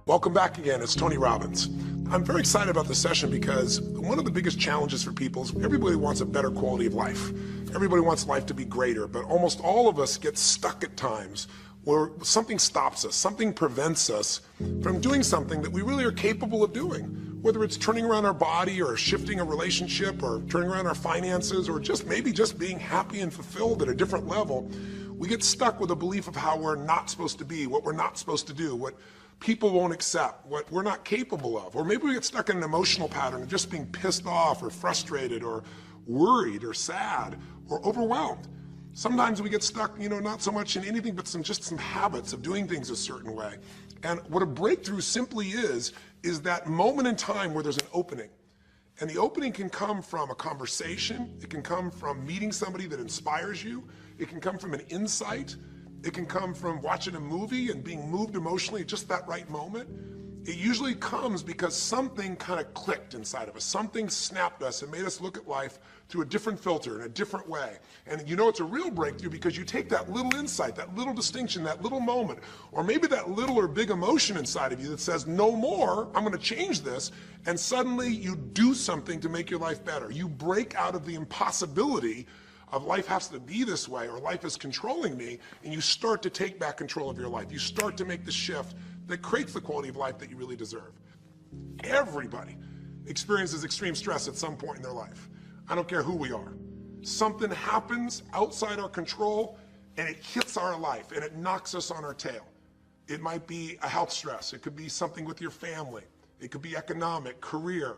Welcome back again. It's Tony Robbins. I'm very excited about this session because one of the biggest challenges for people is everybody wants a better quality of life. Everybody wants life to be greater, but almost all of us get stuck at times where something stops us, something prevents us from doing something that we really are capable of doing. Whether it's turning around our body or shifting a relationship or turning around our finances or maybe just being happy and fulfilled at a different level, we get stuck with a belief of how we're not supposed to be, what we're not supposed to do, what people won't accept, what we're not capable of. Or maybe we get stuck in an emotional pattern of just being pissed off or frustrated or worried or sad or overwhelmed. Sometimes we get stuck, not so much in anything but just some habits of doing things a certain way. And what a breakthrough simply is that moment in time where there's an opening. And the opening can come from a conversation, it can come from meeting somebody that inspires you, it can come from an insight, it can come from watching a movie and being moved emotionally at just that right moment. It usually comes because something kind of clicked inside of us. Something snapped us and made us look at life through a different filter, in a different way. And it's a real breakthrough because you take that little insight, that little distinction, that little moment, or maybe that little or big emotion inside of you that says, no more, I'm going to change this, and suddenly you do something to make your life better. You break out of the impossibility of life has to be this way or life is controlling me, and you start to take back control of your life. You start to make the shift that creates the quality of life that you really deserve. Everybody experiences extreme stress at some point in their life. I don't care who we are. Something happens outside our control and it hits our life and it knocks us on our tail. It might be a health stress. It could be something with your family. It could be economic, career.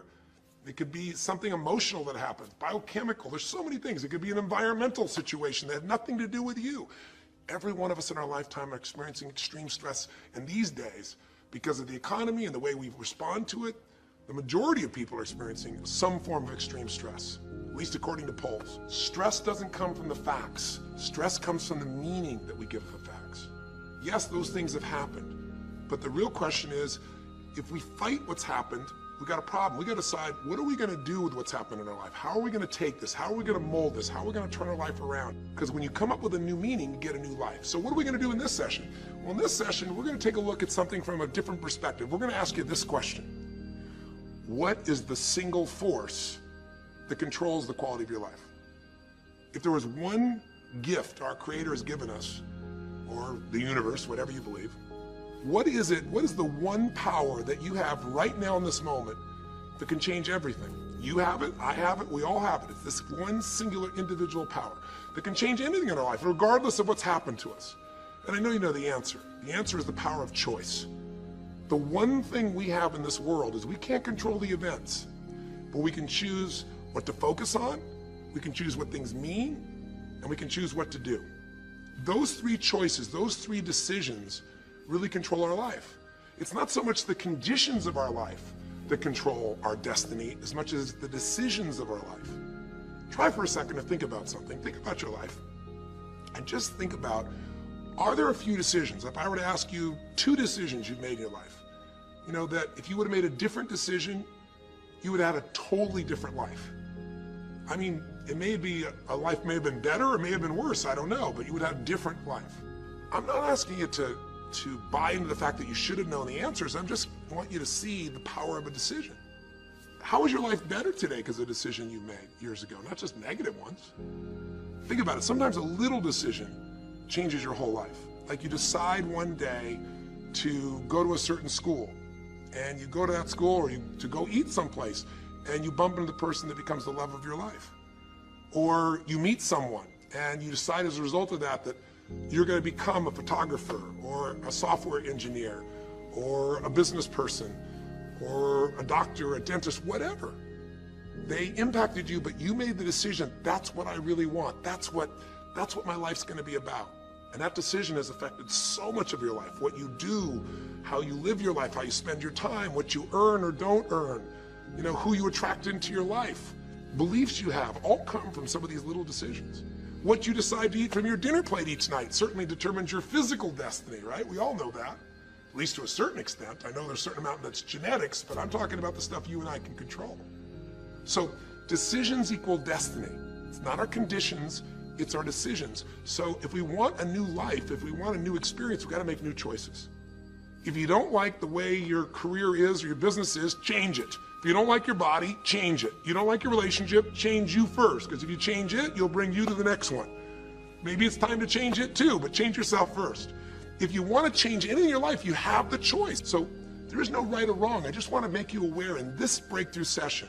It could be something emotional that happens, biochemical. There's so many things. It could be an environmental situation that had nothing to do with you. Every one of us in our lifetime are experiencing extreme stress, and these days, because of the economy and the way we respond to it, the majority of people are experiencing some form of extreme stress, at least according to polls. Stress doesn't come from the facts. Stress comes from the meaning that we give the facts. Yes, those things have happened, but the real question is, if we fight what's happened, we got a problem. We got to decide, what are we going to do with what's happened in our life? How are we going to take this? How are we going to mold this? How are we going to turn our life around? Because when you come up with a new meaning, you get a new life. So what are we going to do in this session? Well, in this session, we're going to take a look at something from a different perspective. We're going to ask you this question. What is the single force that controls the quality of your life? If there was one gift our Creator has given us, or the universe, whatever you believe, what is it? What is the one power that you have right now in this moment that can change everything? You have it, I have it, we all have it. It's this one singular individual power that can change anything in our life, regardless of what's happened to us. And I know you know the answer. The answer is the power of choice. The one thing we have in this world is we can't control the events, but we can choose what to focus on, we can choose what things mean, and we can choose what to do. Those three choices, those three decisions really control our life. It's not so much the conditions of our life that control our destiny as much as the decisions of our life. Try for a second to think about something. Think about your life and just think about, are there a few decisions? If I were to ask you 2 decisions you've made in your life, that if you would have made a different decision, you would have had a totally different life. I mean, it may be a life may have been better or may have been worse, I don't know, but you would have a different life. I'm not asking you to buy into the fact that you should have known the answers. I just want you to see the power of a decision. How is your life better today because of a decision you made years ago, not just negative ones? Think about it. Sometimes a little decision changes your whole life. Like you decide one day to go to a certain school, and you go to that school or to go eat someplace, and you bump into the person that becomes the love of your life. Or you meet someone, and you decide as a result of that you're going to become a photographer or a software engineer or a business person or a doctor, a dentist, whatever. They impacted you, but you made the decision, that's what I really want. That's what my life's going to be about. And that decision has affected so much of your life. What you do, how you live your life, how you spend your time, what you earn or don't earn, who you attract into your life, beliefs you have, all come from some of these little decisions. What you decide to eat from your dinner plate each night certainly determines your physical destiny, right? We all know that, at least to a certain extent. I know there's a certain amount that's genetics, but I'm talking about the stuff you and I can control. So decisions equal destiny. It's not our conditions, it's our decisions. So if we want a new life, if we want a new experience, we've got to make new choices. If you don't like the way your career is or your business is, change it. If you don't like your body, change it. You don't like your relationship, change you first, because if you change it, you'll bring you to the next one. Maybe it's time to change it too, but change yourself first. If you want to change anything in your life, you have the choice. So there is no right or wrong. I just want to make you aware in this breakthrough session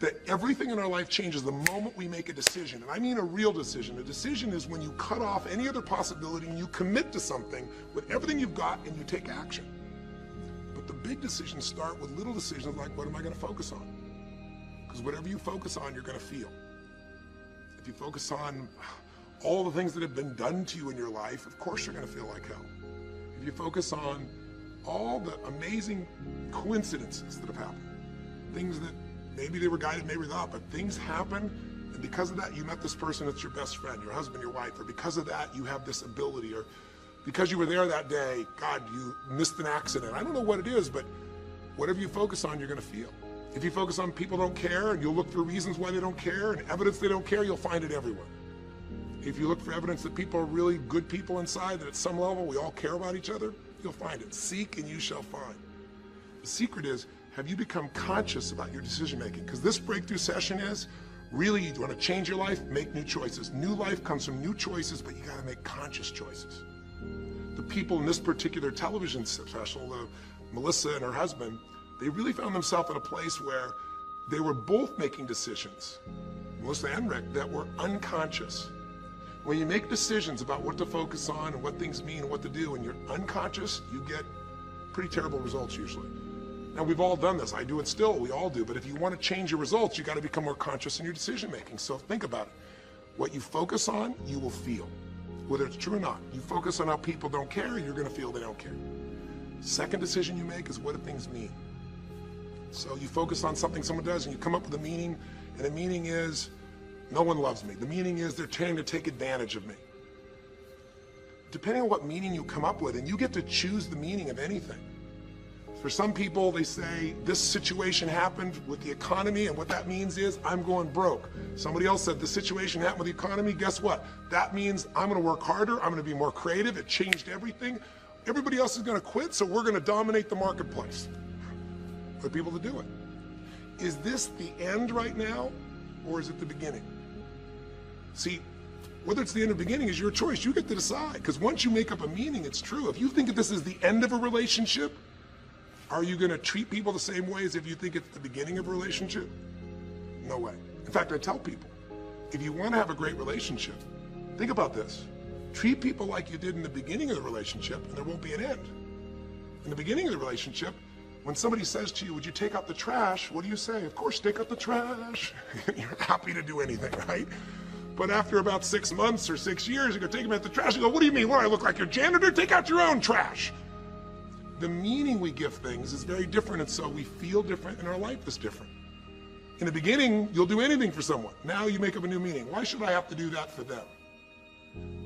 that everything in our life changes the moment we make a decision. And I mean a real decision. A decision is when you cut off any other possibility and you commit to something with everything you've got and you take action. But the big decisions start with little decisions like, what am I going to focus on? Because whatever you focus on, you're going to feel. If you focus on all the things that have been done to you in your life, of course you're going to feel like hell. If you focus on all the amazing coincidences that have happened, things that maybe they were guided, maybe not, but things happen, and because of that, you met this person that's your best friend, your husband, your wife, or because of that, you have this ability, or because you were there that day, God, you missed an accident. I don't know what it is, but whatever you focus on, you're going to feel. If you focus on people don't care, and you'll look for reasons why they don't care, and evidence they don't care, you'll find it everywhere. If you look for evidence that people are really good people inside, that at some level we all care about each other, you'll find it. Seek and you shall find. The secret is, have you become conscious about your decision making? Because this breakthrough session is, really, you want to change your life, make new choices. New life comes from new choices, but you got to make conscious choices. The people in this particular television special, Melissa and her husband, they really found themselves in a place where they were both making decisions, Melissa and Rick, that were unconscious. When you make decisions about what to focus on and what things mean and what to do, and you're unconscious, you get pretty terrible results usually. Now, we've all done this. I do it still. We all do. But if you want to change your results, you got to become more conscious in your decision making. So think about it. What you focus on, you will feel. Whether it's true or not. You focus on how people don't care, you're going to feel they don't care. Second decision you make is what do things mean? So you focus on something someone does and you come up with a meaning, and the meaning is, no one loves me. The meaning is they're trying to take advantage of me. Depending on what meaning you come up with, and you get to choose the meaning of anything. For some people, they say, this situation happened with the economy, and what that means is I'm going broke. Somebody else said, this situation happened with the economy, guess what? That means I'm gonna work harder, I'm gonna be more creative, it changed everything. Everybody else is gonna quit, so we're gonna dominate the marketplace. For people to do it. Is this the end right now, or is it the beginning? See, whether it's the end or beginning is your choice. You get to decide, because once you make up a meaning, it's true. If you think that this is the end of a relationship, are you going to treat people the same way as if you think it's the beginning of a relationship? No way. In fact, I tell people, if you want to have a great relationship, think about this. Treat people like you did in the beginning of the relationship, and there won't be an end. In the beginning of the relationship, when somebody says to you, would you take out the trash? What do you say? Of course, take out the trash. You're happy to do anything, right? But after about 6 months or 6 years, you go take them out the trash and go, what do you mean? What, I look like your janitor? Take out your own trash. The meaning we give things is very different, and so we feel different, and our life is different. In the beginning, you'll do anything for someone. Now you make up a new meaning. Why should I have to do that for them?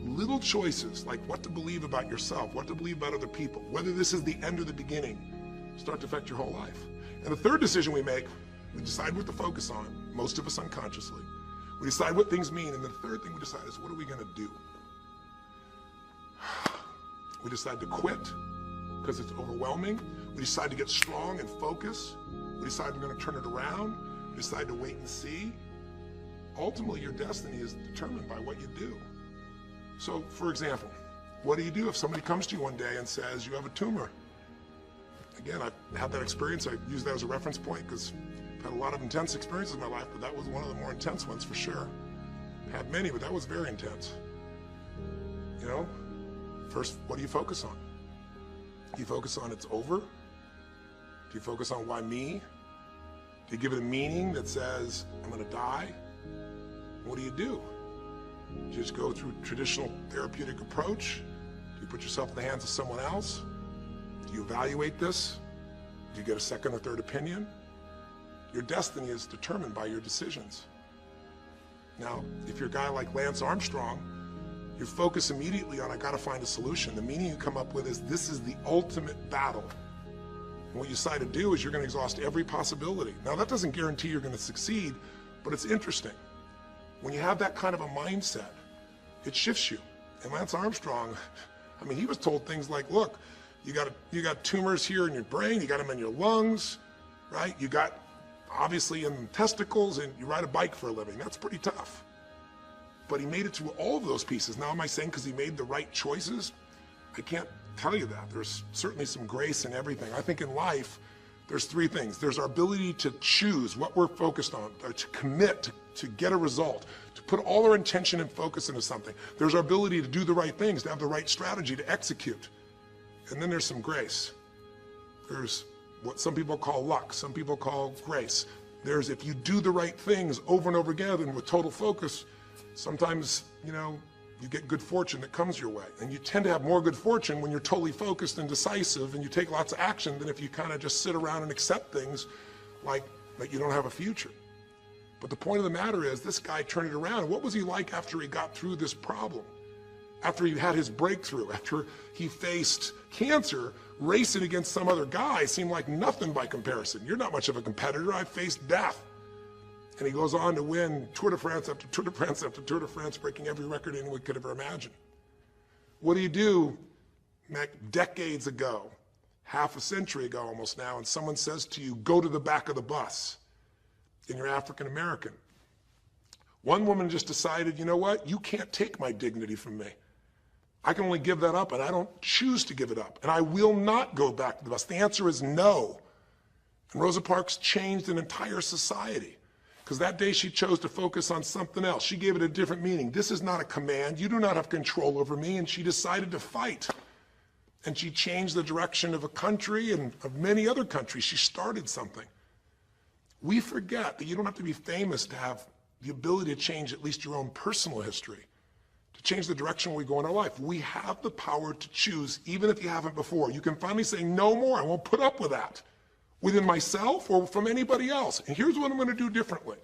Little choices, like what to believe about yourself, what to believe about other people, whether this is the end or the beginning, start to affect your whole life. And the third decision we make, we decide what to focus on, most of us unconsciously. We decide what things mean, and the third thing we decide is, what are we going to do? We decide to quit because it's overwhelming. We decide to get strong and focus. We decide we're going to turn it around. We decide to wait and see. Ultimately, your destiny is determined by what you do. So, for example, what do you do if somebody comes to you one day and says, you have a tumor? Again, I've had that experience. I use that as a reference point because I've had a lot of intense experiences in my life, but that was one of the more intense ones for sure. I had many, but that was very intense. You know, first, what do you focus on? Do you focus on it's over? Do you focus on why me? Do you give it a meaning that says, I'm gonna die? What do? Do you just go through traditional therapeutic approach? Do you put yourself in the hands of someone else? Do you evaluate this? Do you get a second or third opinion? Your destiny is determined by your decisions. Now, if you're a guy like Lance Armstrong, you focus immediately on, I gotta find a solution. The meaning you come up with is, this is the ultimate battle. And what you decide to do is you're gonna exhaust every possibility. Now, that doesn't guarantee you're gonna succeed, but it's interesting. When you have that kind of a mindset, it shifts you. And Lance Armstrong, I mean, he was told things like, look, You got tumors here in your brain, you got them in your lungs, right? You got obviously in the testicles, and you ride a bike for a living. That's pretty tough. But he made it through all of those pieces. Now, am I saying because he made the right choices? I can't tell you that. There's certainly some grace in everything. I think in life, there's three things. There's our ability to choose what we're focused on, to commit, to get a result, to put all our intention and focus into something. There's our ability to do the right things, to have the right strategy, to execute. And then there's some grace. There's what some people call luck, some people call grace. There's if you do the right things over and over again and with total focus, sometimes, you get good fortune that comes your way. And you tend to have more good fortune when you're totally focused and decisive and you take lots of action than if you kind of just sit around and accept things like you don't have a future. But the point of the matter is this guy turned it around. What was he like after he got through this problem? After he had his breakthrough, after he faced cancer, racing against some other guy seemed like nothing by comparison. You're not much of a competitor. I faced death. And he goes on to win Tour de France after Tour de France after Tour de France, breaking every record anyone could ever imagine. What do you do decades ago, half a century ago almost now, and someone says to you, go to the back of the bus, and you're African American? One woman just decided, you know what? You can't take my dignity from me. I can only give that up, and I don't choose to give it up. And I will not go back to the bus. The answer is no. And Rosa Parks changed an entire society. Because that day she chose to focus on something else. She gave it a different meaning. This is not a command. You do not have control over me. And she decided to fight. And she changed the direction of a country and of many other countries. She started something. We forget that you don't have to be famous to have the ability to change at least your own personal history, to change the direction we go in our life. We have the power to choose, even if you haven't before. You can finally say, no more, I won't put up with that, within myself or from anybody else. And here's what I'm going to do differently.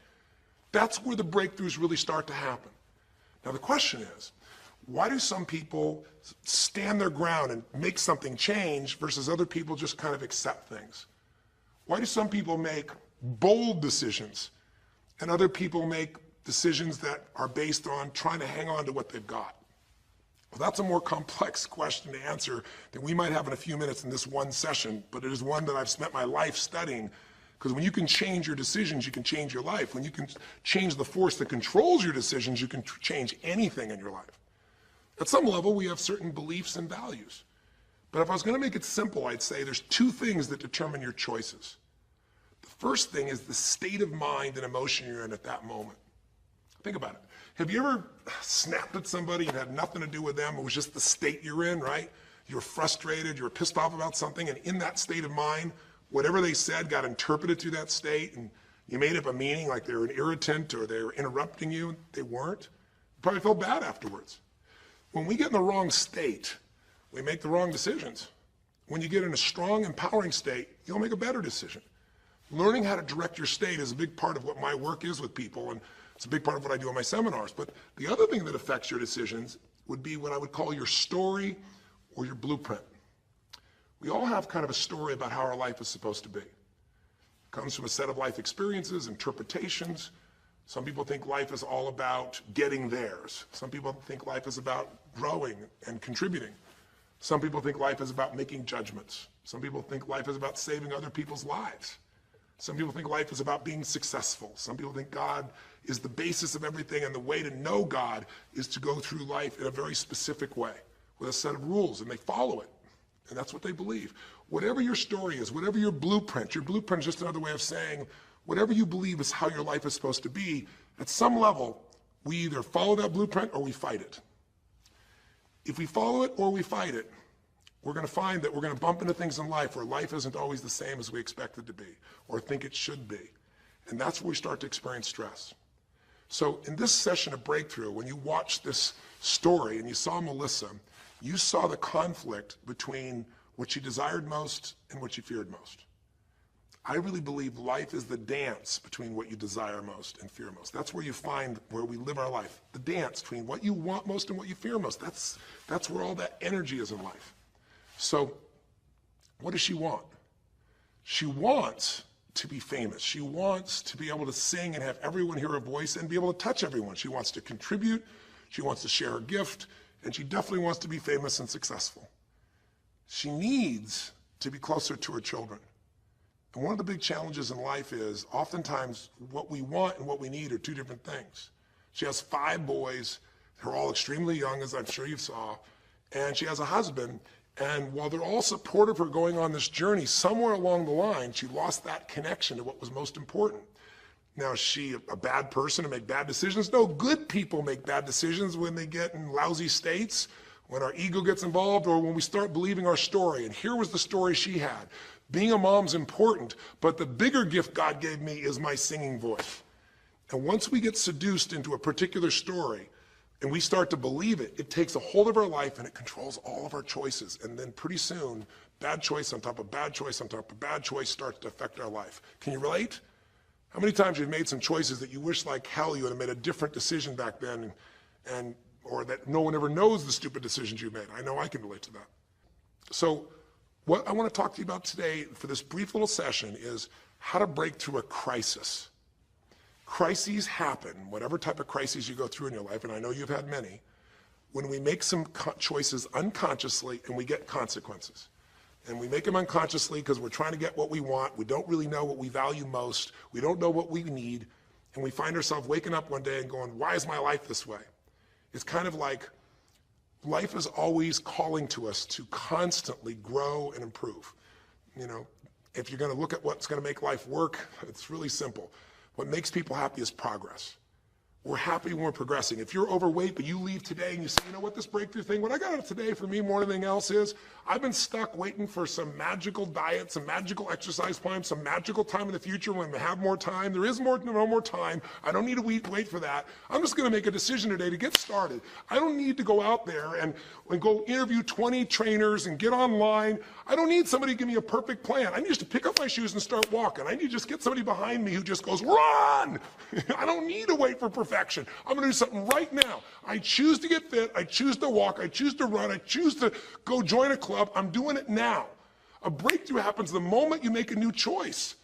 That's where the breakthroughs really start to happen. Now the question is, why do some people stand their ground and make something change versus other people just kind of accept things? Why do some people make bold decisions and other people make decisions that are based on trying to hang on to what they've got? Well, that's a more complex question to answer than we might have in a few minutes in this one session, but it is one that I've spent my life studying, because when you can change your decisions, you can change your life. When you can change the force that controls your decisions, you can change anything in your life. At some level, we have certain beliefs and values. But if I was going to make it simple, I'd say there's two things that determine your choices. The first thing is the state of mind and emotion you're in at that moment. Think about it. Have you ever snapped at somebody and had nothing to do with them? It was just the state you're in, right? You're frustrated, you're pissed off about something, and in that state of mind, whatever they said got interpreted through that state, and you made up a meaning like they were an irritant or they were interrupting you. They weren't. You probably felt bad afterwards. When we get in the wrong state, we make the wrong decisions. When you get in a strong, empowering state, you'll make a better decision. Learning how to direct your state is a big part of what my work is with people, and it's a big part of what I do in my seminars. But the other thing that affects your decisions would be what I would call your story or your blueprint. We all have kind of a story about how our life is supposed to be. It comes from a set of life experiences, interpretations. Some people think life is all about getting theirs. Some people think life is about growing and contributing. Some people think life is about making judgments. Some people think life is about saving other people's lives. Some people think life is about being successful. Some people think God is the basis of everything, and the way to know God is to go through life in a very specific way with a set of rules, and they follow it. And that's what they believe. Whatever your story is, whatever your blueprint is just another way of saying whatever you believe is how your life is supposed to be, at some level, we either follow that blueprint or we fight it. If we follow it or we fight it, we're going to find that we're going to bump into things in life where life isn't always the same as we expect it to be or think it should be. And that's where we start to experience stress. So in this session of Breakthrough, when you watched this story and you saw Melissa, you saw the conflict between what she desired most and what she feared most. I really believe life is the dance between what you desire most and fear most. That's where you find where we live our life. The dance between what you want most and what you fear most. That's where all that energy is in life. So what does she want? She wants to be famous. She wants to be able to sing and have everyone hear her voice and be able to touch everyone. She wants to contribute. She wants to share her gift. And she definitely wants to be famous and successful. She needs to be closer to her children. And one of the big challenges in life is oftentimes what we want and what we need are two different things. She has 5 boys. They're all extremely young, as I'm sure you saw. And she has a husband. And while they're all supportive of her going on this journey, somewhere along the line, she lost that connection to what was most important. Now, is she a bad person to make bad decisions? No, good people make bad decisions when they get in lousy states, when our ego gets involved, or when we start believing our story. And here was the story she had. Being a mom's important, but the bigger gift God gave me is my singing voice. And once we get seduced into a particular story, and we start to believe it, it takes a hold of our life and it controls all of our choices. And then pretty soon, bad choice on top of bad choice on top of bad choice starts to affect our life. Can you relate? How many times you've made some choices that you wish like hell you would have made a different decision back then, or that no one ever knows the stupid decisions you made? I know I can relate to that. So what I want to talk to you about today for this brief little session is how to break through a crisis. Crises happen, whatever type of crises you go through in your life, and I know you've had many, when we make some choices unconsciously and we get consequences. And we make them unconsciously because we're trying to get what we want. We don't really know what we value most. We don't know what we need. And we find ourselves waking up one day and going, why is my life this way? It's kind of like life is always calling to us to constantly grow and improve. You know, if you're going to look at what's going to make life work, it's really simple. What makes people happy is progress. We're happy when we're progressing. If you're overweight, but you leave today and you say, you know what, this breakthrough thing, what I got out of today for me more than anything else is, I've been stuck waiting for some magical diet, some magical exercise plan, some magical time in the future when we have more time. There is no more time. I don't need to wait for that. I'm just going to make a decision today to get started. I don't need to go out there and go interview 20 trainers and get online. I don't need somebody to give me a perfect plan. I need just to pick up my shoes and start walking. I need to just get somebody behind me who just goes, run! I don't need to wait for perfection. I'm going to do something right now. I choose to get fit. I choose to walk. I choose to run. I choose to go join a club. I'm doing it now. A breakthrough happens the moment you make a new choice.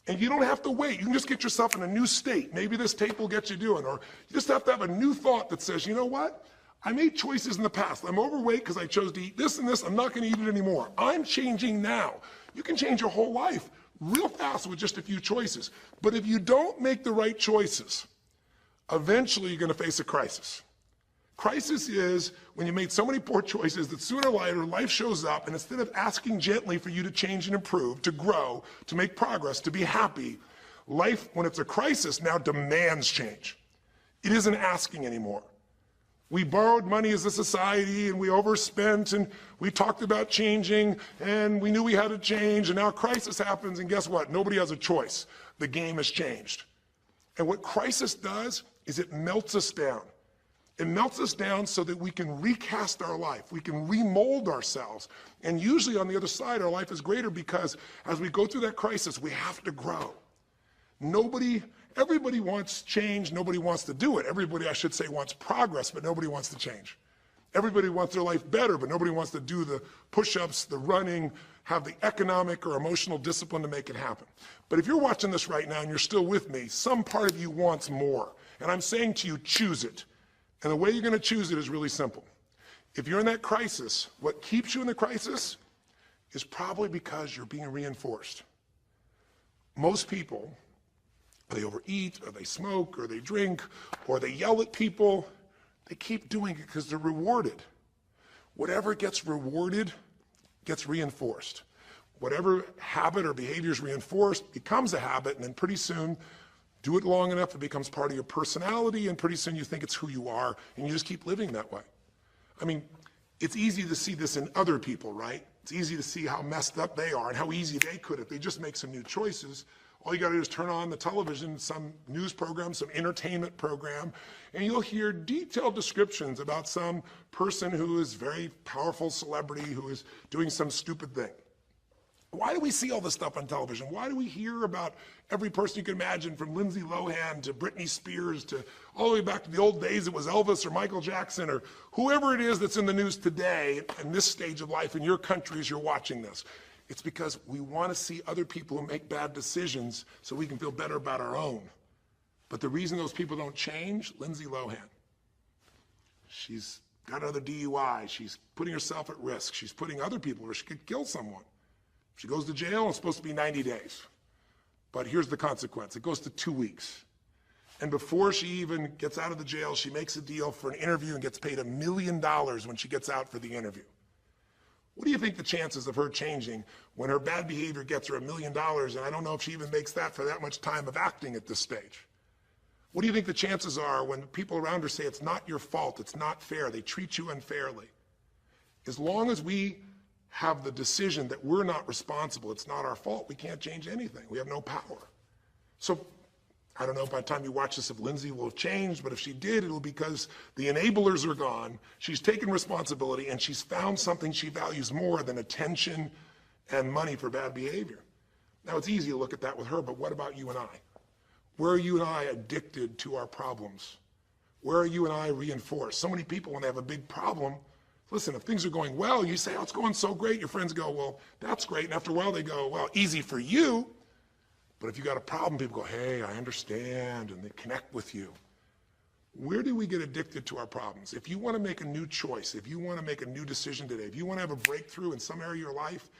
And you don't have to wait. You can just get yourself in a new state. Maybe this tape will get you doing. Or you just have to have a new thought that says, you know what? I made choices in the past. I'm overweight because I chose to eat this and this. I'm not going to eat it anymore. I'm changing now. You can change your whole life real fast with just a few choices. But if you don't make the right choices, eventually you're going to face a crisis. Crisis is when you made so many poor choices that sooner or later life shows up, and instead of asking gently for you to change and improve, to grow, to make progress, to be happy, life, when it's a crisis, now demands change. It isn't asking anymore. We borrowed money as a society and we overspent and we talked about changing and we knew we had to change, and now a crisis happens and guess what? Nobody has a choice. The game has changed. And what crisis does is it melts us down. It melts us down so that we can recast our life. We can remold ourselves. And usually on the other side, our life is greater because as we go through that crisis, we have to grow. Everybody wants change. Nobody wants to do it. Everybody, I should say, wants progress, but nobody wants to change. Everybody wants their life better, but nobody wants to do the push-ups, the running, have the economic or emotional discipline to make it happen. But if you're watching this right now and you're still with me, some part of you wants more. And I'm saying to you, choose it. And the way you're going to choose it is really simple. If you're in that crisis, what keeps you in the crisis is probably because you're being reinforced. Most people, they overeat, or they smoke, or they drink, or they yell at people. They keep doing it because they're rewarded. Whatever gets rewarded gets reinforced. Whatever habit or behavior is reinforced becomes a habit, and then pretty soon, do it long enough, it becomes part of your personality, and pretty soon you think it's who you are, and you just keep living that way. I mean, it's easy to see this in other people, right? It's easy to see how messed up they are and how easy they could if they just make some new choices. All you got to do is turn on the television, some news program, some entertainment program, and you'll hear detailed descriptions about some person who is a very powerful celebrity who is doing some stupid thing. Why do we see all this stuff on television? Why do we hear about every person you can imagine, from Lindsay Lohan to Britney Spears to all the way back to the old days it was Elvis or Michael Jackson or whoever it is that's in the news today in this stage of life in your country as you're watching this? It's because we want to see other people who make bad decisions so we can feel better about our own. But the reason those people don't change, Lindsay Lohan, she's got another DUI. She's putting herself at risk. She's putting other people where she could kill someone. If she goes to jail, it's supposed to be 90 days. But here's the consequence. It goes to 2 weeks. And before she even gets out of the jail, she makes a deal for an interview and gets paid $1 million when she gets out for the interview. What do you think the chances of her changing when her bad behavior gets her $1 million, and I don't know if she even makes that for that much time of acting at this stage? What do you think the chances are when people around her say it's not your fault, it's not fair, they treat you unfairly? As long as we have the decision that we're not responsible, it's not our fault, we can't change anything. We have no power. So I don't know by the time you watch this if Lindsay will have changed, but if she did, it'll be because the enablers are gone, she's taken responsibility, and she's found something she values more than attention and money for bad behavior. Now, it's easy to look at that with her, but what about you and I? Where are you and I addicted to our problems? Where are you and I reinforced? So many people, when they have a big problem, listen, if things are going well, you say, oh, it's going so great. Your friends go, well, that's great. And after a while, they go, well, easy for you. But if you got a problem, people go, hey, I understand, and they connect with you. Where do we get addicted to our problems? If you want to make a new choice, if you want to make a new decision today, if you want to have a breakthrough in some area of your life,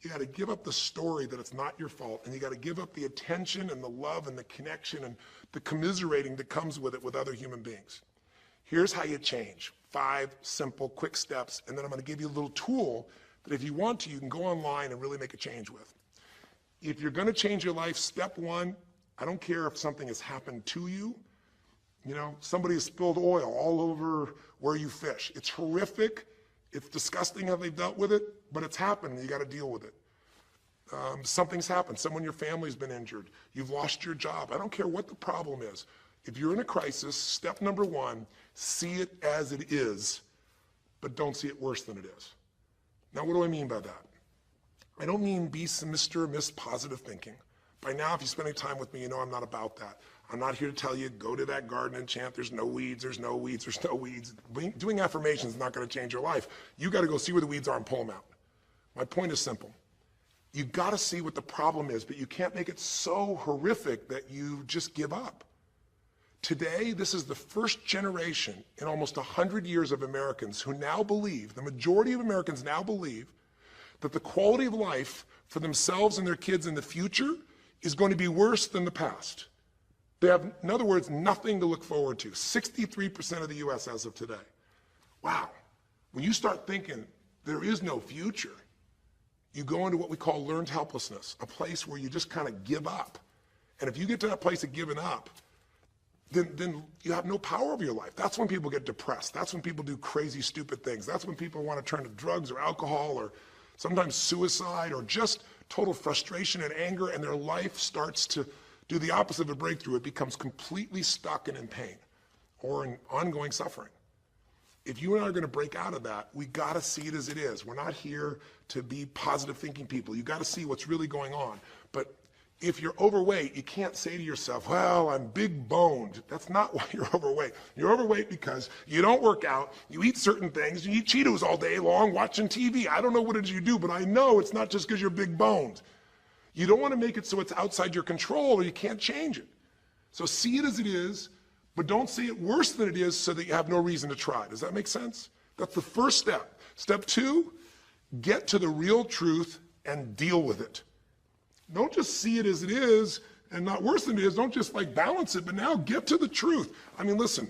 you got to give up the story that it's not your fault, and you got to give up the attention and the love and the connection and the commiserating that comes with it with other human beings. Here's how you change. 5 simple, quick steps, and then I'm going to give you a little tool that if you want to, you can go online and really make a change with. If you're going to change your life, step 1, I don't care if something has happened to you. You know, somebody has spilled oil all over where you fish. It's horrific. It's disgusting how they've dealt with it, but it's happened and you got to deal with it. Something's happened. Someone in your family's been injured. You've lost your job. I don't care what the problem is. If you're in a crisis, step number 1, see it as it is, but don't see it worse than it is. Now, what do I mean by that? I don't mean be Mr. or Miss Positive Thinking. By now, if you spend any time with me, you know I'm not about that. I'm not here to tell you, go to that garden and chant, there's no weeds, there's no weeds, there's no weeds. Doing affirmations is not going to change your life. You got to go see where the weeds are and pull them out. My point is simple. You got to see what the problem is, but you can't make it so horrific that you just give up. Today, this is the first generation in almost 100 years of Americans who now believe, the majority of Americans now believe, that the quality of life for themselves and their kids in the future is going to be worse than the past. They have, in other words, nothing to look forward to. 63% of the US as of today. Wow. When you start thinking there is no future, you go into what we call learned helplessness, a place where you just kind of give up. And if you get to that place of giving up, then you have no power over your life. That's when people get depressed. That's when people do crazy, stupid things. That's when people want to turn to drugs or alcohol or sometimes suicide or just total frustration and anger, and their life starts to do the opposite of a breakthrough. It becomes completely stuck and in pain or in ongoing suffering. If you and I are going to break out of that, we got to see it as it is. We're not here to be positive thinking people. You got to see what's really going on. But if you're overweight, you can't say to yourself, well, I'm big boned. That's not why you're overweight. You're overweight because you don't work out, you eat certain things, you eat Cheetos all day long watching TV. I don't know what it is you do, but I know it's not just because you're big boned. You don't want to make it so it's outside your control or you can't change it. So see it as it is, but don't see it worse than it is so that you have no reason to try. Does that make sense? That's the first step. Step 2, get to the real truth and deal with it. Don't just see it as it is and not worse than it is. Don't just like balance it, but now get to the truth. I mean, listen,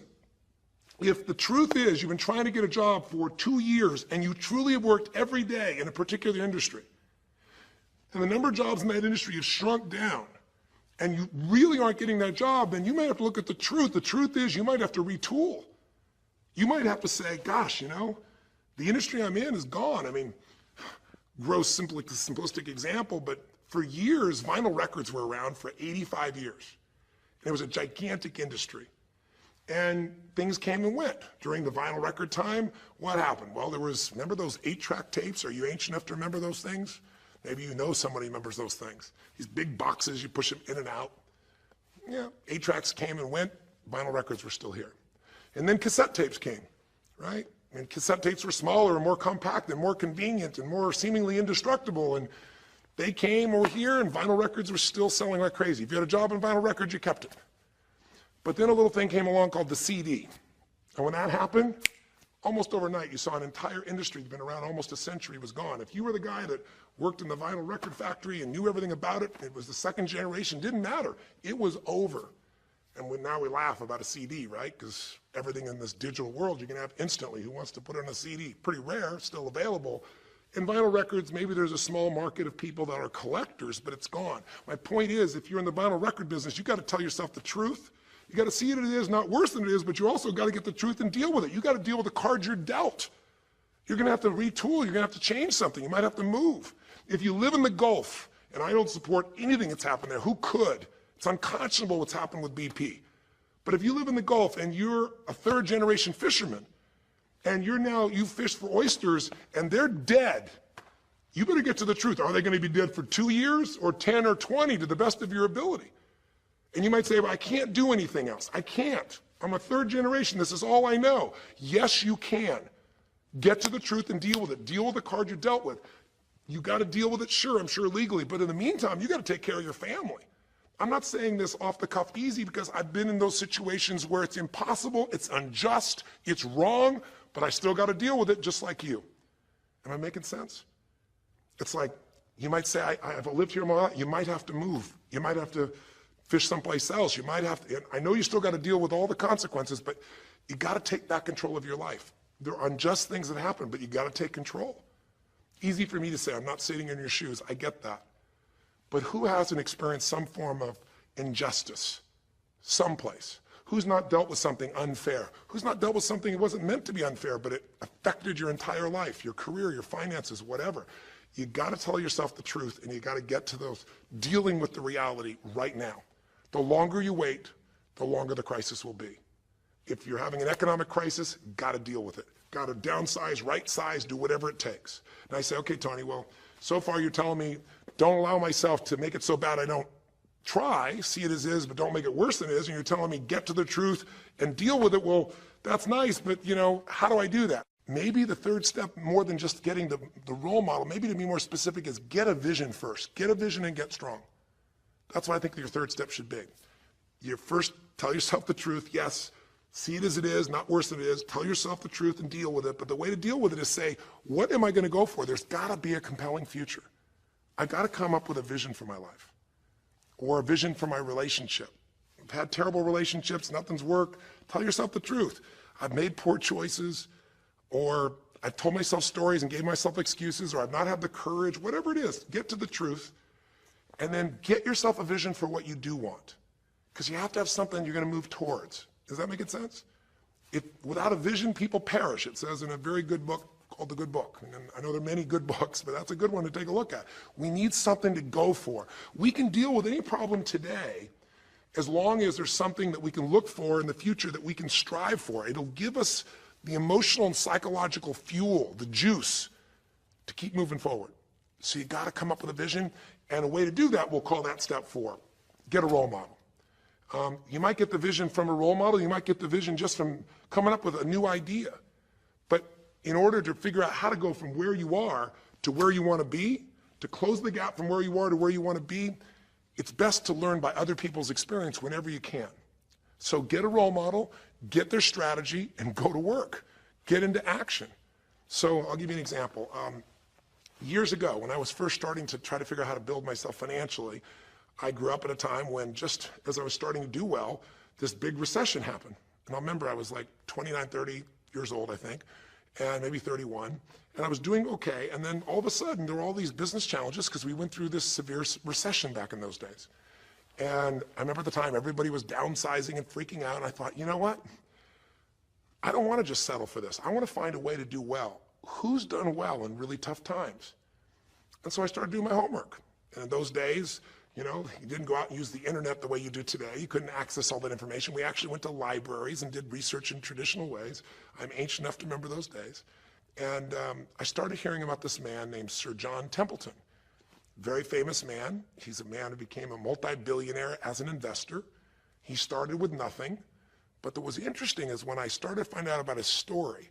if the truth is you've been trying to get a job for 2 years and you truly have worked every day in a particular industry, and the number of jobs in that industry has shrunk down, and you really aren't getting that job, then you might have to look at the truth. The truth is you might have to retool. You might have to say, gosh, you know, the industry I'm in is gone. I mean, gross, simplistic example, but for years, vinyl records were around for 85 years. And it was a gigantic industry. And things came and went. During the vinyl record time, what happened? Well, there was, remember those 8-track tapes? Are you ancient enough to remember those things? Maybe you know somebody remembers those things. These big boxes, you push them in and out. Yeah, 8-tracks came and went, vinyl records were still here. And then cassette tapes came, right? And cassette tapes were smaller and more compact and more convenient and more seemingly indestructible. And they came over here and vinyl records were still selling like crazy. If you had a job in vinyl records, you kept it. But then a little thing came along called the CD. And when that happened, Almost overnight, you saw an entire industry that's been around almost a century was gone. If you were the guy that worked in the vinyl record factory and knew everything about it, it was the second generation, didn't matter. It was over. And now we laugh about a CD, right? Because everything in this digital world you can have instantly. Who wants to put it on a CD? Pretty rare, still available. In vinyl records, maybe there's a small market of people that are collectors, but it's gone. My point is, if you're in the vinyl record business, you got to tell yourself the truth. You got to see it as it is, not worse than it is, but you also got to get the truth and deal with it. You got to deal with the cards you're dealt. You're going to have to retool. You're going to have to change something. You might have to move. If you live in the Gulf, and I don't support anything that's happened there, who could? It's unconscionable what's happened with BP. But if you live in the Gulf and you're a third generation fisherman, and you fish for oysters and they're dead, you better get to the truth. Are they going to be dead for 2 years or 10 or 20 to the best of your ability? And you might say, well, I can't do anything else. I can't. I'm a third generation. This is all I know. Yes, you can. Get to the truth and deal with it. Deal with the card you're dealt with. You got to deal with it, sure, I'm sure legally. But in the meantime, you got to take care of your family. I'm not saying this off the cuff easy because I've been in those situations where it's impossible, it's unjust, it's wrong, but I still got to deal with it just like you. Am I making sense? It's like, you might say, I've lived here my life. You might have to move. You might have to fish someplace else. You might have to, I know you still got to deal with all the consequences, but you got to take back control of your life. There are unjust things that happen, but you got to take control. Easy for me to say, I'm not sitting in your shoes. I get that. But who hasn't experienced some form of injustice someplace? Who's not dealt with something unfair? Who's not dealt with something that wasn't meant to be unfair, but it affected your entire life, your career, your finances, whatever? You got to tell yourself the truth, and you got to get to those dealing with the reality right now. The longer you wait, the longer the crisis will be. If you're having an economic crisis, got to deal with it. Got to downsize, right size, do whatever it takes. And I say, okay, Tony, well, so far you're telling me don't allow myself to make it so bad I don't try, see it as is, but don't make it worse than it is. And you're telling me get to the truth and deal with it. Well, that's nice, but how do I do that? Maybe the third step, more than just getting the role model, maybe to be more specific, is get a vision first. Get a vision and get strong. That's what I think your third step should be. You first tell yourself the truth. Yes, see it as it is, not worse than it is. Tell yourself the truth and deal with it. But the way to deal with it is say, what am I going to go for? There's got to be a compelling future. I've got to come up with a vision for my life or a vision for my relationship. I've had terrible relationships. Nothing's worked. Tell yourself the truth. I've made poor choices, or I've told myself stories and gave myself excuses, or I've not had the courage, whatever it is. Get to the truth. And then get yourself a vision for what you do want. Because you have to have something you're going to move towards. Does that make sense? Without a vision, people perish. It says in a very good book called The Good Book. And I know there are many good books, but that's a good one to take a look at. We need something to go for. We can deal with any problem today as long as there's something that we can look for in the future that we can strive for. It'll give us the emotional and psychological fuel, the juice, to keep moving forward. So you got to come up with a vision, and a way to do that, we'll call that step 4. Get a role model. You might get the vision from a role model. You might get the vision just from coming up with a new idea. But in order to figure out how to go from where you are to where you want to be, to close the gap from where you are to where you want to be, it's best to learn by other people's experience whenever you can. So get a role model, get their strategy, and go to work. Get into action. So I'll give you an example. Years ago, when I was first starting to try to figure out how to build myself financially, I grew up at a time when, just as I was starting to do well, this big recession happened. And I'll remember I was like 29, 30 years old, I think, and maybe 31. And I was doing okay. And then all of a sudden, there were all these business challenges because we went through this severe recession back in those days. And I remember at the time, everybody was downsizing and freaking out. And I thought, you know what? I don't want to just settle for this. I want to find a way to do well. Who's done well in really tough times? And so I started doing my homework. And in those days, you didn't go out and use the internet the way you do today. You couldn't access all that information. We actually went to libraries and did research in traditional ways. I'm ancient enough to remember those days. And I started hearing about this man named Sir John Templeton. Very famous man. He's a man who became a multi-billionaire as an investor. He started with nothing. But what was interesting is when I started to find out about his story,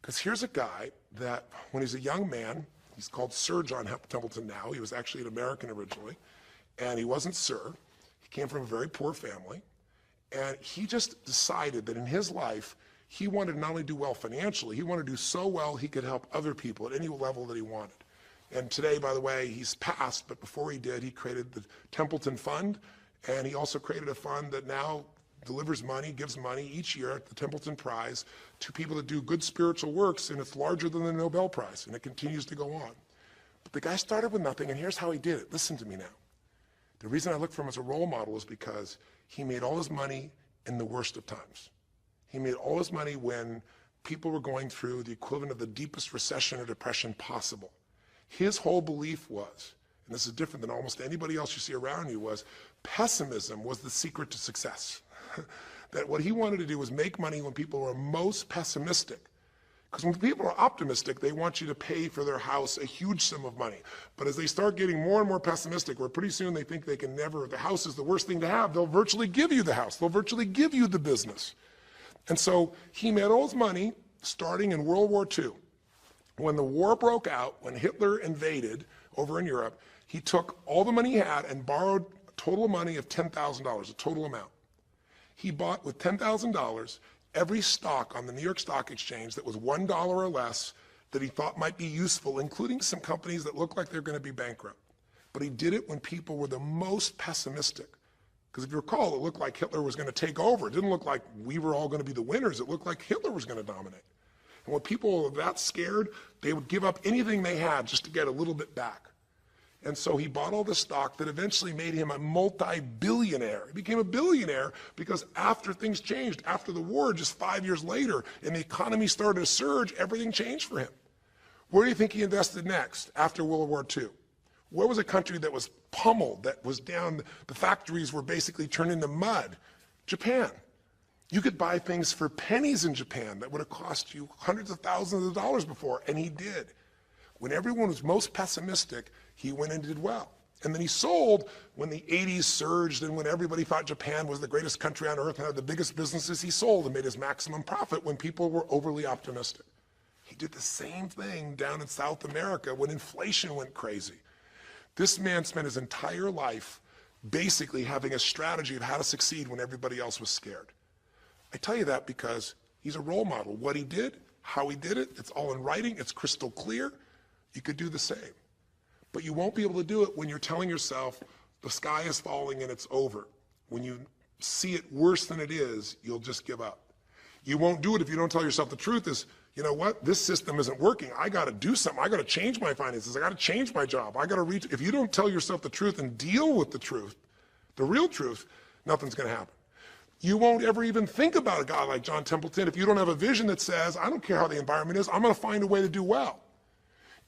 because here's a guy that when he's a young man, he's called Sir John Templeton now. He was actually an American originally. And he wasn't Sir. He came from a very poor family. And he just decided that in his life, He wanted to not only do well financially, he wanted to do so well he could help other people at any level that he wanted. And today, by the way, he's passed, but before he did, he created the Templeton Fund, and he also created a fund that now delivers money, gives money each year at the Templeton Prize to people that do good spiritual works, and it's larger than the Nobel Prize, and it continues to go on. But the guy started with nothing, and here's how he did it. Listen to me now. The reason I look for him as a role model is because he made all his money in the worst of times. He made all his money when people were going through the equivalent of the deepest recession or depression possible. His whole belief was, and this is different than almost anybody else you see around you, was pessimism was the secret to success. That what he wanted to do was make money when people were most pessimistic. Because when people are optimistic, they want you to pay for their house a huge sum of money. But as they start getting more and more pessimistic, where pretty soon they think they can never, the house is the worst thing to have, they'll virtually give you the house. They'll virtually give you the business. And so he made all his money starting in World War II. When the war broke out, when Hitler invaded over in Europe, he took all the money he had and borrowed a total money of $10,000, a total amount. He bought with $10,000 every stock on the New York Stock Exchange that was $1 or less that he thought might be useful, including some companies that looked like they're going to be bankrupt. But he did it when people were the most pessimistic. Because if you recall, it looked like Hitler was going to take over. It didn't look like we were all going to be the winners. It looked like Hitler was going to dominate. And when people were that scared, they would give up anything they had just to get a little bit back. And so he bought all this stock that eventually made him a multi-billionaire. He became a billionaire because after things changed, after the war, just 5 years later, and the economy started to surge, everything changed for him. Where do you think he invested next after World War II? Where was a country that was pummeled, that was down, the factories were basically turned into mud? Japan. You could buy things for pennies in Japan that would have cost you hundreds of thousands of dollars before, and he did. When everyone was most pessimistic, he went and did well. And then he sold when the 80s surged and when everybody thought Japan was the greatest country on earth and had the biggest businesses. He sold and made his maximum profit when people were overly optimistic. He did the same thing down in South America when inflation went crazy. This man spent his entire life basically having a strategy of how to succeed when everybody else was scared. I tell you that because he's a role model. What he did, how he did it, it's all in writing, it's crystal clear. You could do the same. But you won't be able to do it when you're telling yourself the sky is falling and it's over. When you see it worse than it is, you'll just give up. You won't do it if you don't tell yourself the truth is, you know what, this system isn't working. I got to do something. I got to change my finances. I got to change my job. I got to reach. If you don't tell yourself the truth and deal with the truth, the real truth, nothing's going to happen. You won't ever even think about a guy like John Templeton if you don't have a vision that says, I don't care how the environment is, I'm going to find a way to do well.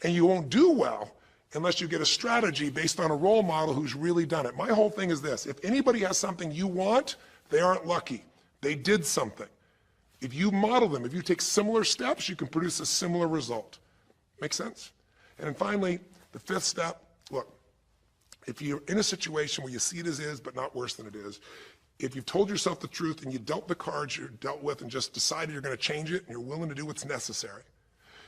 And you won't do well unless you get a strategy based on a role model who's really done it. My whole thing is this: if anybody has something you want, they aren't lucky. They did something. If you model them, if you take similar steps, you can produce a similar result. Make sense? And then finally, the fifth step, look, if you're in a situation where you see it as is, but not worse than it is, if you've told yourself the truth and you dealt the cards you're dealt with and just decided you're going to change it and you're willing to do what's necessary,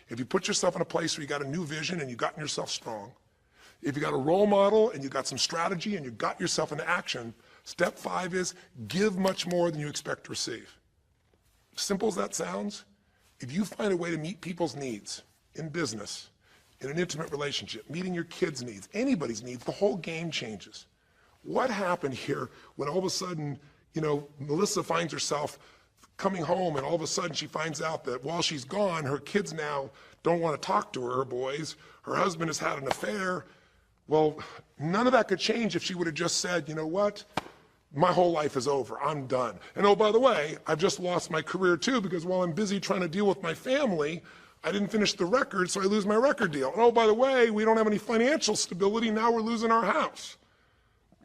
if you put yourself in a place where you got a new vision and you gotten yourself strong, if you got a role model and you got some strategy and you got yourself into action, step 5 is give much more than you expect to receive. Simple as that sounds, if you find a way to meet people's needs in business, in an intimate relationship, meeting your kids' needs, anybody's needs, the whole game changes. What happened here when all of a sudden, you know, Melissa finds herself coming home and all of a sudden she finds out that while she's gone, her kids now don't want to talk to her boys, her husband has had an affair. Well, none of that could change if she would have just said, you know what, my whole life is over, I'm done. And oh, by the way, I've just lost my career too because while I'm busy trying to deal with my family, I didn't finish the record, so I lose my record deal. And oh, by the way, we don't have any financial stability, now we're losing our house.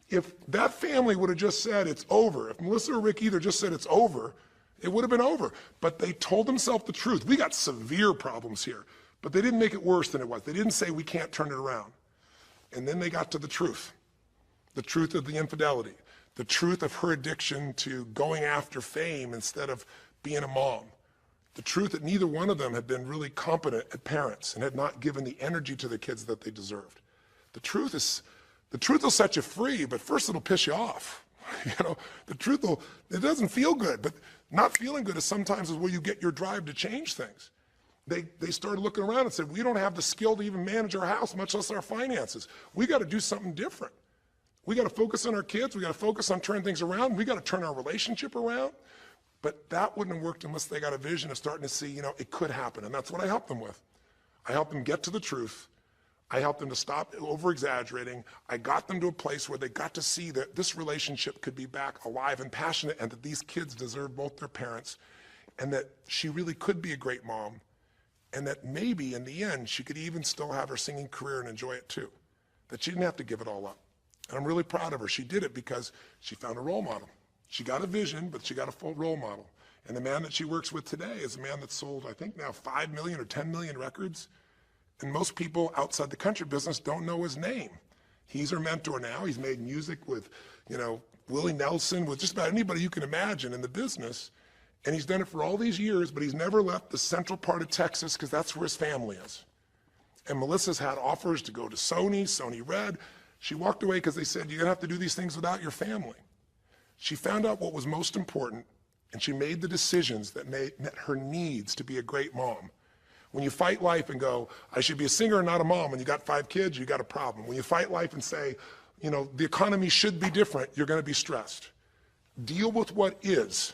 If that family would have just said it's over, if Melissa or Rick either just said it's over, it would have been over. But they told themselves the truth. We got severe problems here, but they didn't make it worse than it was. They didn't say we can't turn it around. And then they got to the truth of the infidelity, the truth of her addiction to going after fame instead of being a mom, the truth that neither one of them had been really competent at parents and had not given the energy to the kids that they deserved. The truth will set you free, but first it'll piss you off. You know, it doesn't feel good, but Not feeling good is sometimes where you get your drive to change things. They started looking around and said, we don't have the skill to even manage our house, much less our finances. We got to do something different. We got to focus on our kids. We got to focus on turning things around. We got to turn our relationship around. But that wouldn't have worked unless they got a vision of starting to see, it could happen. And that's what I helped them with. I helped them get to the truth. I helped them to stop over-exaggerating. I got them to a place where they got to see that this relationship could be back alive and passionate, and that these kids deserve both their parents, and that she really could be a great mom, and that maybe in the end she could even still have her singing career and enjoy it too, that she didn't have to give it all up. And I'm really proud of her. She did it because she found a role model. She got a vision, but she got a full role model. And the man that she works with today is a man that's sold, I think now 5 million or 10 million records. And most people outside the country business don't know his name. He's her mentor now. He's made music with, Willie Nelson, with just about anybody you can imagine in the business. And he's done it for all these years, but he's never left the central part of Texas because that's where his family is. And Melissa's had offers to go to Sony Red. She walked away because they said, you're gonna have to do these things without your family. She found out what was most important, and she made the decisions that met her needs to be a great mom. When you fight life and go, I should be a singer and not a mom, and you got 5 kids, you got a problem. When you fight life and say, the economy should be different, you're gonna be stressed. Deal with what is,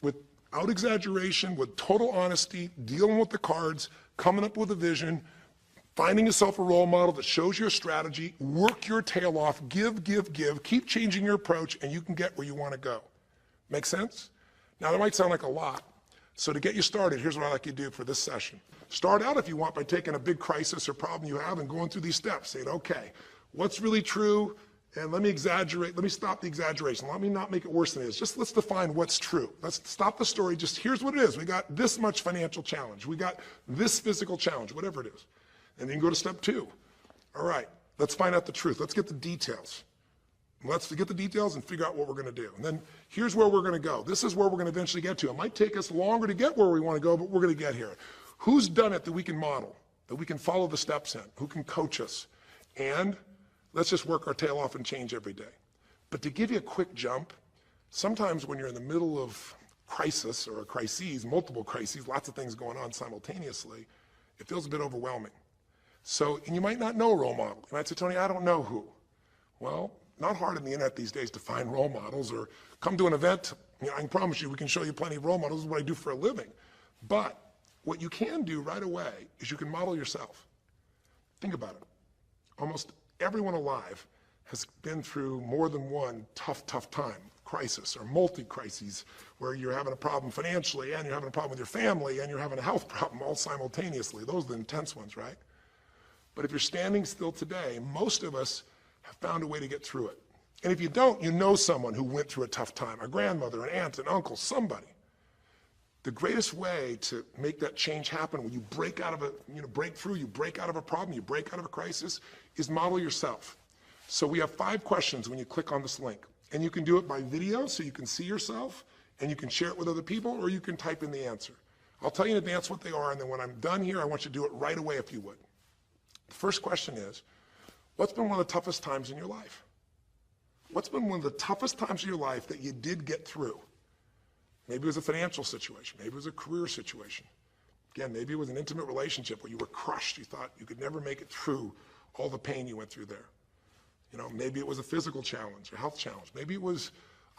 without exaggeration, with total honesty, dealing with the cards, coming up with a vision, finding yourself a role model that shows you a strategy, work your tail off, give, keep changing your approach, and you can get where you wanna go. Make sense? Now that might sound like a lot. So to get you started, here's what I'd like you to do for this session. Start out, if you want, by taking a big crisis or problem you have and going through these steps, saying, okay, what's really true? And let me exaggerate, let me stop the exaggeration. Let me not make it worse than it is. Just let's define what's true. Let's stop the story, just here's what it is. We got this much financial challenge. We got this physical challenge, whatever it is. And then go to step 2. All right, let's find out the truth. Let's get the details. Let's get the details and figure out what we're gonna do. And then here's where we're gonna go. This is where we're gonna eventually get to. It might take us longer to get where we wanna go, but we're gonna get here. Who's done it that we can model, that we can follow the steps in, who can coach us? And let's just work our tail off and change every day. But to give you a quick jump, sometimes when you're in the middle of crisis or crises, multiple crises, lots of things going on simultaneously, it feels a bit overwhelming. So, and you might not know a role model. You might say, Tony, I don't know who. Well, not hard on the internet these days to find role models, or come to an event. I can promise you we can show you plenty of role models. This is what I do for a living. But what you can do right away is you can model yourself. Think about it. Almost everyone alive has been through more than one tough time, crisis or multi-crises, where you're having a problem financially and you're having a problem with your family and you're having a health problem all simultaneously. Those are the intense ones, right? But if you're standing still today, most of us have found a way to get through it. And if you don't, you know someone who went through a tough time, a grandmother, an aunt, an uncle, somebody. The greatest way to make that change happen, when you break out of break through, you break out of a problem, you break out of a crisis, is model yourself. So we have 5 questions when you click on this link. And you can do it by video so you can see yourself and you can share it with other people, or you can type in the answer. I'll tell you in advance what they are, and then when I'm done here, I want you to do it right away if you would. The first question is, what's been one of the toughest times in your life? What's been one of the toughest times in your life that you did get through? Maybe it was a financial situation. Maybe it was a career situation. Again, maybe it was an intimate relationship where you were crushed. You thought you could never make it through all the pain you went through there. Maybe it was a physical challenge or health challenge. Maybe it was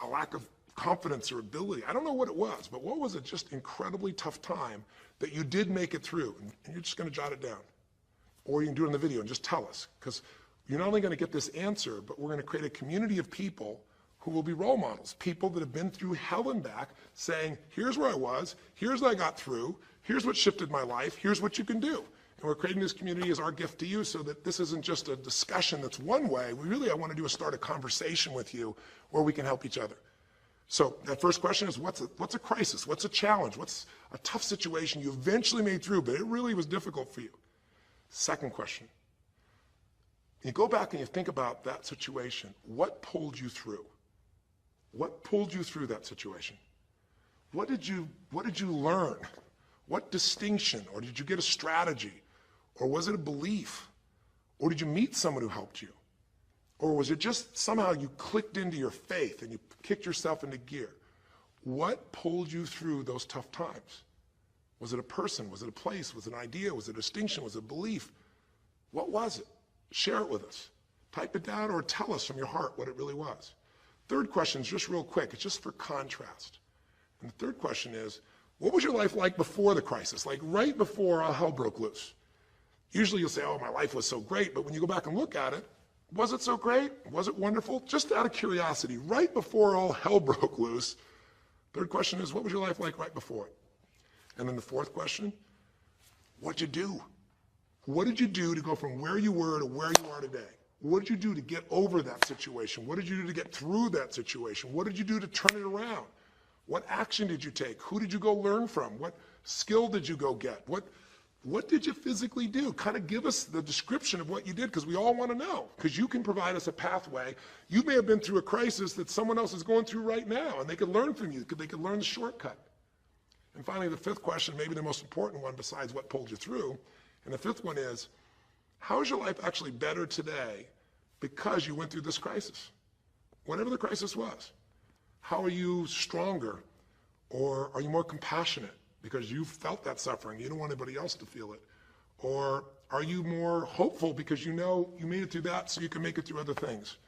a lack of confidence or ability. I don't know what it was, but what was a just incredibly tough time that you did make it through? And you're just gonna jot it down. Or you can do it in the video and just tell us, because you're not only gonna get this answer, but we're gonna create a community of people who will be role models, people that have been through hell and back, saying, here's where I was, here's what I got through, here's what shifted my life, here's what you can do. And we're creating this community as our gift to you, so that this isn't just a discussion that's one way. I want to do is start a conversation with you where we can help each other. So that first question is, what's a crisis? What's a challenge? What's a tough situation you eventually made through, but it really was difficult for you? Second question, you go back and you think about that situation. What pulled you through? What pulled you through that situation? What did you learn? What distinction? Or did you get a strategy? Or was it a belief? Or did you meet someone who helped you? Or was it just somehow you clicked into your faith and you kicked yourself into gear? What pulled you through those tough times? Was it a person? Was it a place? Was it an idea? Was it a distinction? Was it a belief? What was it? Share it with us. Type it down or tell us from your heart what it really was. Third question is just real quick. It's just for contrast. And the third question is, what was your life like before the crisis? Like right before all hell broke loose? Usually you'll say, oh, my life was so great. But when you go back and look at it, was it so great? Was it wonderful? Just out of curiosity, right before all hell broke loose, third question is, what was your life like right before it? And then the fourth question, what'd you do? What did you do to go from where you were to where you are today? What did you do to get over that situation? What did you do to get through that situation? What did you do to turn it around? What action did you take? Who did you go learn from? What skill did you go get? What did you physically do? Kind of give us the description of what you did, because we all want to know, because you can provide us a pathway. You may have been through a crisis that someone else is going through right now, and they could learn from you. They could learn the shortcut. And finally, the fifth question, maybe the most important one besides what pulled you through, and the fifth one is, how is your life actually better today because you went through this crisis? Whatever the crisis was. How are you stronger? Or are you more compassionate because you felt that suffering? You don't want anybody else to feel it. Or are you more hopeful because you know you made it through that so you can make it through other things?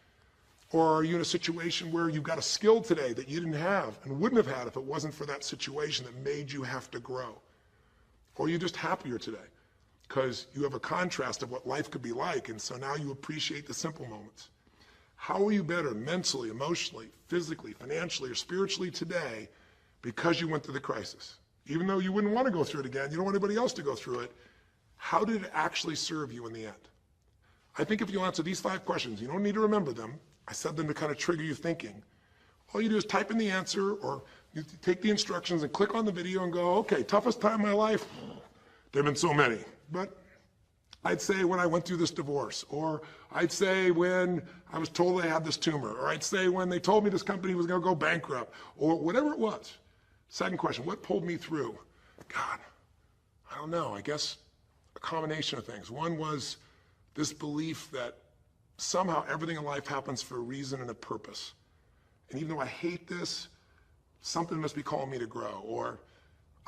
Or are you in a situation where you've got a skill today that you didn't have and wouldn't have had if it wasn't for that situation that made you have to grow? Or are you just happier today because you have a contrast of what life could be like, and so now you appreciate the simple moments? How are you better mentally, emotionally, physically, financially, or spiritually today because you went through the crisis? Even though you wouldn't want to go through it again, you don't want anybody else to go through it, how did it actually serve you in the end? I think if you answer these 5 questions, you don't need to remember them. I said them to kind of trigger you thinking. All you do is type in the answer, or you take the instructions and click on the video and go, okay, toughest time in my life? There have been so many, but I'd say when I went through this divorce, or I'd say when I was told I had this tumor, or I'd say when they told me this company was going to go bankrupt, or whatever it was. Second question, what pulled me through? God, I don't know. I guess a combination of things. One was this belief that somehow everything in life happens for a reason and a purpose. And even though I hate this, something must be calling me to grow. Or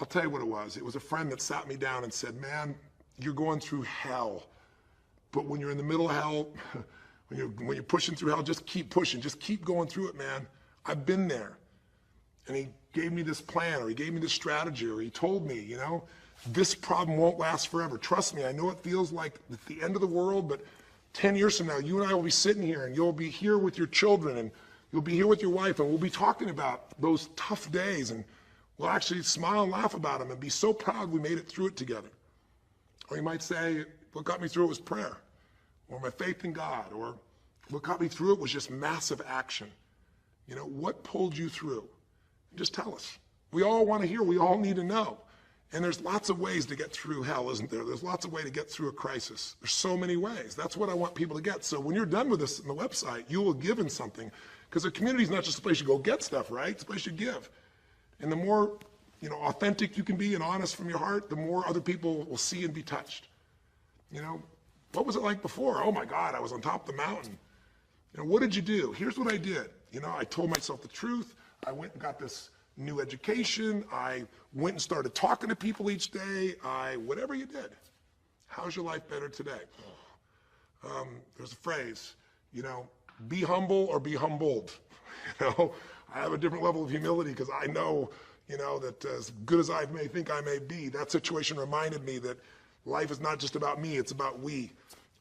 I'll tell you what it was. It was a friend that sat me down and said, man, you're going through hell. But when you're in the middle of hell, when you're pushing through hell, just keep pushing. Just keep going through it, man. I've been there. And he gave me this plan, or he gave me this strategy, or he told me, you know, this problem won't last forever. Trust me, I know it feels like it's the end of the world, but 10 years from now, you and I will be sitting here, and you'll be here with your children, and you'll be here with your wife, and we'll be talking about those tough days, and we'll actually smile and laugh about them and be so proud we made it through it together. Or you might say, what got me through it was prayer, or my faith in God, or what got me through it was just massive action. You know, what pulled you through? Just tell us. We all want to hear, we all need to know. And there's lots of ways to get through hell, isn't there? There's lots of ways to get through a crisis. There's so many ways. That's what I want people to get. So when you're done with this on the website, you will give in something. Because a community is not just a place you go get stuff, right? It's a place you give. And the more, you know, authentic you can be and honest from your heart, the more other people will see and be touched. You know, what was it like before? Oh my God, I was on top of the mountain. You know, what did you do? Here's what I did. You know, I told myself the truth. I went and got this new education. I went and started talking to people each day. Whatever you did. How's your life better today? There's a phrase, you know, be humble or be humbled. You know, I have a different level of humility because I know, you know, that as good as I may think I may be, that situation reminded me that life is not just about me, it's about we.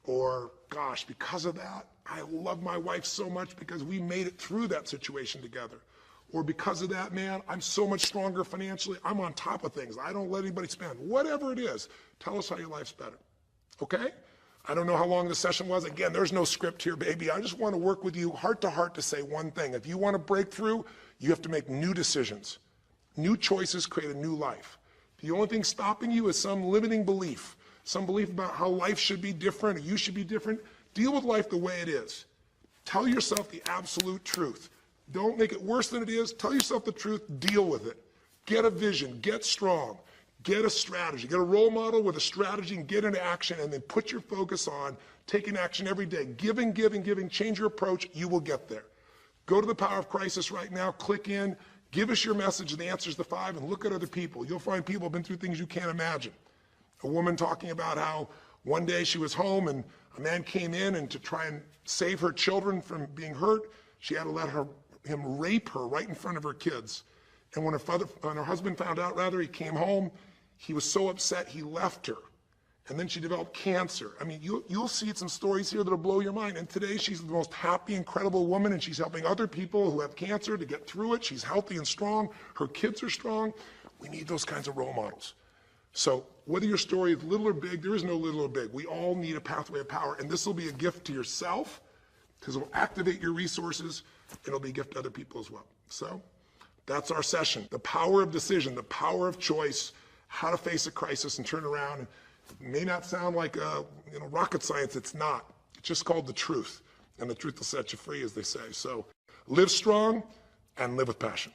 Or, gosh, because of that, I love my wife so much because we made it through that situation together. Or because of that, man, I'm so much stronger financially. I'm on top of things. I don't let anybody spend. Whatever it is, tell us how your life's better. Okay? I don't know how long the session was. Again, there's no script here, baby. I just want to work with you heart to heart to say one thing. If you want to break through, you have to make new decisions. New choices create a new life. The only thing stopping you is some limiting belief, some belief about how life should be different or you should be different. Deal with life the way it is. Tell yourself the absolute truth. Don't make it worse than it is. Tell yourself the truth. Deal with it. Get a vision. Get strong. Get a strategy. Get a role model with a strategy and get into action, and then put your focus on taking action every day. Giving, giving, giving. Change your approach. You will get there. Go to the Power of Crisis right now. Click in. Give us your message and the answers to 5 and look at other people. You'll find people have been through things you can't imagine. A woman talking about how one day she was home and a man came in and to try and save her children from being hurt, she had to let him rape her right in front of her kids. And when her husband found out, he came home, he was so upset he left her. And then she developed cancer. I mean, you'll see some stories here that'll blow your mind. And today she's the most happy, incredible woman, and she's helping other people who have cancer to get through it. She's healthy and strong. Her kids are strong. We need those kinds of role models. So whether your story is little or big, there is no little or big. We all need a pathway of power. And this will be a gift to yourself because it will activate your resources. It'll be a gift to other people as well. So that's our session. The power of decision, the power of choice, how to face a crisis and turn around. It may not sound like rocket science. It's not. It's just called the truth. And the truth will set you free, as they say. So live strong and live with passion.